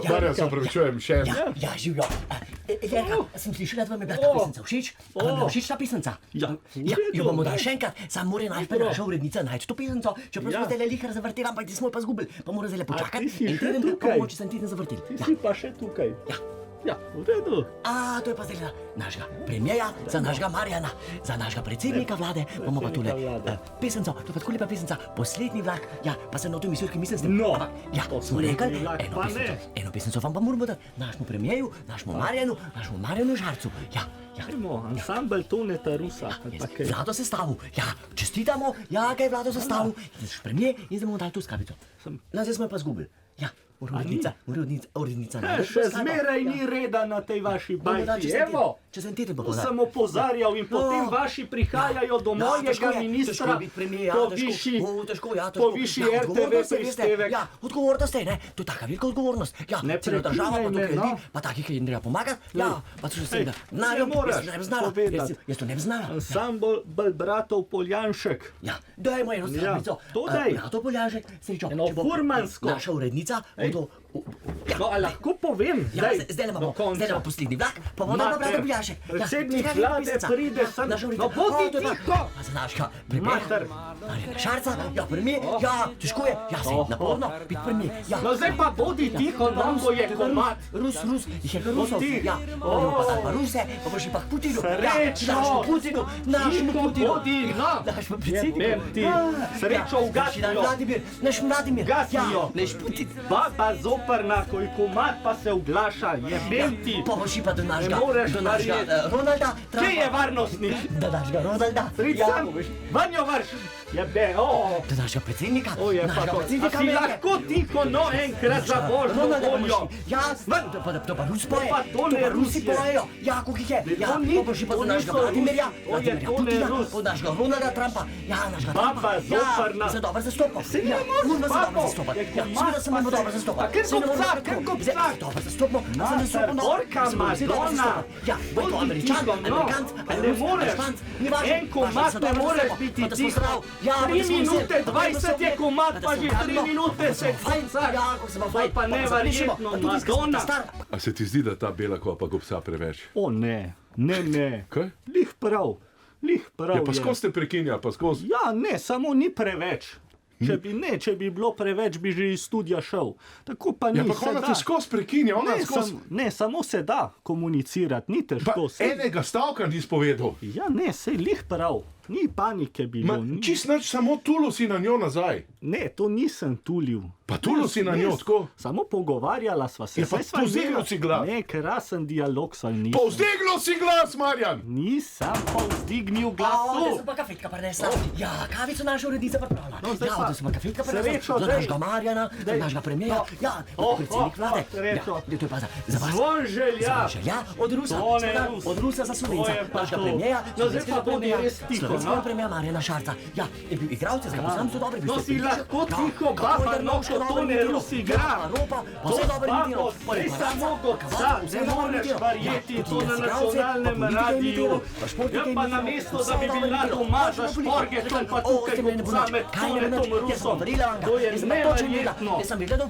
Marjan, se opravičujem, še en. Ja, živijo. Verka, sem slišala, da vam je bila ta pisenca všeč. Vam je všeč ta pisenca? Ja. Jo bomo dali še enkrat, sam mora naša urednica najti to pisenco, čeprav smo zdaj lihar zavrteli, ampak smo jo pa zgubili, pa mora zdaj počakati. ti si En še teden, tukaj? pa mogoče sem teden zavrtel. Ti si pa še tukaj. Ja, v redu. To je pa zdaj našega premijeja, za našega Marjana, za našega predsednika vlade, bomo pa tule pisenco, to pa tako lepa pisenca, Poslednji vlak, ja, pa sem na to mislil, ki mislim s tem. No, Ja, smo rekli, pa ne. eno pisenco vam pa moramo dati, našemu premijeju, našemu Marjanu Žarcu, ja. Ajmo, ansambel Toneta Rusa. Vlado sestavil, ja, čestitamo, ja, kaj je vlado sestavil, premijer in zdaj bomo dali tu skapico. No, zdaj smo jo pa zgubili, ja. Urednica. Še zmeraj ni reda na tej vaši bajti. Evo, Če sem teden to sem opozarjal in potem vaši prihajajo do mojega ministra po višji RTV prispevek. Ja, odgovornost je, ne? To je taka velika odgovornost. Ja, cela država pa tukaj ljudi, pa takih, ki jim treba pomagati. Ja, pa so še seveda. Ne moraš povedati. Jaz to ne bi znala. Ansambel bratov Poljanšek. Ja, dajmo eno skapico. to daj. Bratov Poljanšek, srečo. Eno furmansko. Naša urednica bo to... No, a lahko povem? Zdaj imamo Poslednji vlak, pa bomo dali Brado Poljanšek. Predsednik vlade pride sem. No, bodi tiho! Za našega premijera, Marjana Šarca, ja, premijer, ja, težko je, ja, se naporno biti premijer. No, zdaj pa bodi tiho, Longo je komad. Rus, jih je kar Rusov, ja, bomo pa dali pa Ruse, pa boš pa k Putinu, našemu Putinu, našemu predsedniku. Srečo ugasnijo. Naš Vladimir, Gasnijo. naš Putin. Baba zoprna, ko je komad pa se oglaša, jebem ti. Pa boš pa do našega verjeti. Ronalda Trumpa. Kje je varnostnik? Do našega Ronalda. Pricam, vanjo vrš. Jebe, Do našega predsednika. A si lahko tiho, no, enkrat za božjo voljo. Ja, to pa Rus poje. Pa to ne Rusi Rus je. pojejo. Ja, koliko jih je. Ja, to boš pa do našega Vladimirja. Vladimirja Putina, od našega Ronalda Trumpa. Ja, našega Trumpa. Baba zoprna. Ja, se dobro zastopal. Se ne moreš z babo. Ja, seveda se moramo dobro zastopati. Ker kopcak. Dobro zastopamo. Orka Madonna. Ja, bo to Američan, Amerikanc, ne moreš. En komad ne moreš biti tiho. 3 minute 20 je komad, pa že 3 minute se konca. To je pa neverjetno, Madonna. A se ti zdi, da ta bela kopa gobca preveč? O ne. Kaj? Lih prav Ja, pa skozi te prekinja, pa skozi. Ja, ne, samo ni preveč. Če bi bilo preveč, bi že iz studia šel. Tako pa ni. Ja, pa ona te skozi prekinja, ona skozi. Ne, samo se da komunicirati, ni Pa težko. enega stavka ni spovedal. Ja, ne, sej lih prav. Ni panike bilo. Čist nič, samo tulil si na njo nazaj. Ne, to nisem tulil. Pa tulil si na njo, tako? Samo pogovarjala sva se. Ja, pa povzdignil si glas. Ne, krasen dialog sva nisem. Povzdignil si glas, Marjan! Nisem povzdignil Da glasu. sem pa kafetka prinesla. Ja, kavico naša urednica pripravila. zdaj Ja, pa da sem pa kafetka prinesla. srečo, Za zdaj. našega Marjana, za našega premijera. Ja, predsednik vlade. srečo. Ja, to je pa za vas. Zvon želja. Ja, od Rusa. To ne seveda, Rus. od Rusa za Slovenca. To je pa Našega to. premijera. No, zdaj pa bodi res tiho, Slovenskega no. premijera Marjana Šarca. Ja, je bil igralec, zdaj pa sam so dobri. No, si lahko tiho, baba, no, ko to ne Rus igra. Pa vse dobro ni bilo. Ej, samo gobca, ne moreš verjeti to na nacionalnem radiju. Ja, pa namesto, da bi bila doma za šporgetom, pa tukaj gobca med Tonetom Rusom. To je neverjetno.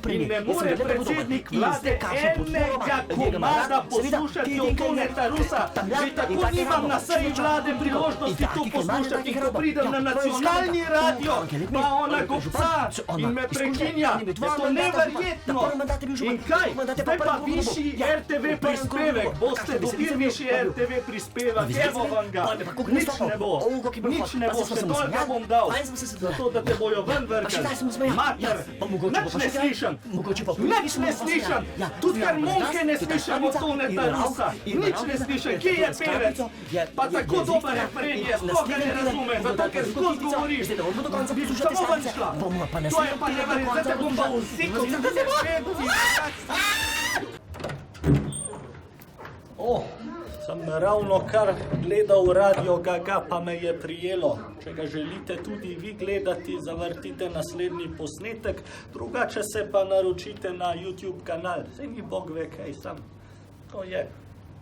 In ne more predsednik vlade enega komada poslušati od Toneta Rusa. Že tako nimam na seji vlade priložnosti to poslušati, ko pridem na nacionalni radio, pa ona gobca in me prekinja. Je to neverjetno. In kaj? Zdaj pa višji RTV prispevek. Boste dobili višji RTV prispevek. Evo vam ga. Nič ne bo. Nič ne bo. Še toliko bom dal. Zato, da te bojo ven vrkali. Mater. Nič ne slišam. Nič ne slišam. Tudi harmonike ne slišam od Toneta Rusa. Nič ne slišam. Kje je pevec? Pa tako dober refren je. Sploh ga ne razumem. Zato, ker skozi govoriš. Bi samo ven šla. To je pa neverjetno. Zdaj te bom pa usikal. Sem ravno kar gledal Radio Gaga, pa me je prijelo. Če ga želite tudi vi gledati, zavrtite naslednji posnetek, drugače se pa naročite na YouTube kanal. Saj mi Bog ve, kaj sem. To je.